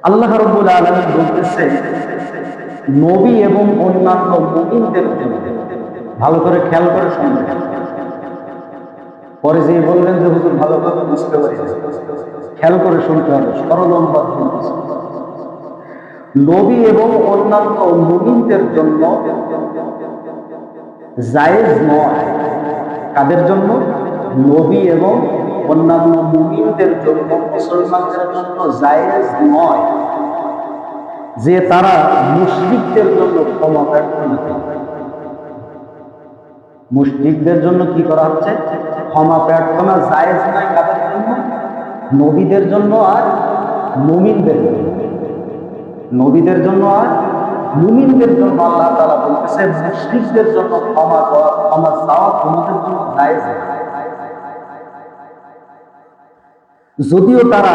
আল্লাহ রাব্বুল আলামিন বলতেছে নবী এবং অন্যান্য মুমিনদের জন্য, ভালো করে খেয়াল করে শুনবেন। পরে যে বলবেন যে হুজুর ভালো করে বুঝতে পারি না, খেয়াল করে শুনতে হবে, সরল অনুবাদ শুনতেছে। নবী এবং অন্যান্য মুমিনদের জন্য জায়েজ নয়। কাদের জন্য? নবী এবং অন্যান্য মুমিনদের জন্য, মুসলমানদের জন্য জায়েজ নয় যে তারা মুশরিকদের জন্য ক্ষমা প্রার্থনা করবে। মুশরিকদের জন্য কি করা হচ্ছে? ক্ষমা প্রার্থনা জায়েজ নয়। কাদের জন্য? নবীদের জন্য আর মুমিনদের জন্য। নবীদের জন্য আর মুমিনদের জন্য আল্লাহ তাআলা বলতেছে মুশরিকদের জন্য ক্ষমা চাওয়া তোমাদের জন্য জায়েজ নয়। যদিও তারা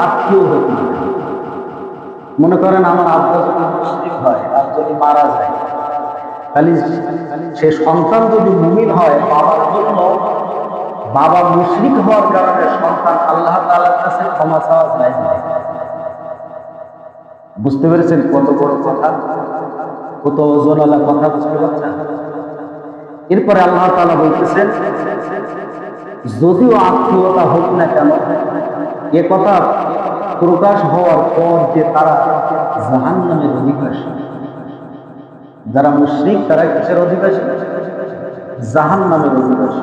আত্মীয় হতে পারে। মনে করেন আমার আব্বা যদি মুশরিক হয় আর যদি মারা যায়, তাহলে সে সন্তান যদি মুমিন হয়, বাবার জন্য বাবা মুশরিক হওয়ার কারণে সন্তান আল্লাহ তাআলার কাছে ক্ষমা চাওয়া যায় না। বুঝতে পেরেছেন কত বড় কথা, কত ওজনওয়ালা কথা, বুঝতে পারছেন? এরপরে আল্লাহ তাআলা বলতেছেন যদিও আত্মীয়তা হোক না কেন, এ কথা প্রকাশ হওয়ার পর যে তারা জাহান্নামের অধিবাসী। যারা মুশরিক তারা কিসের অধিবাসী? জাহান্নামের অধিবাসী।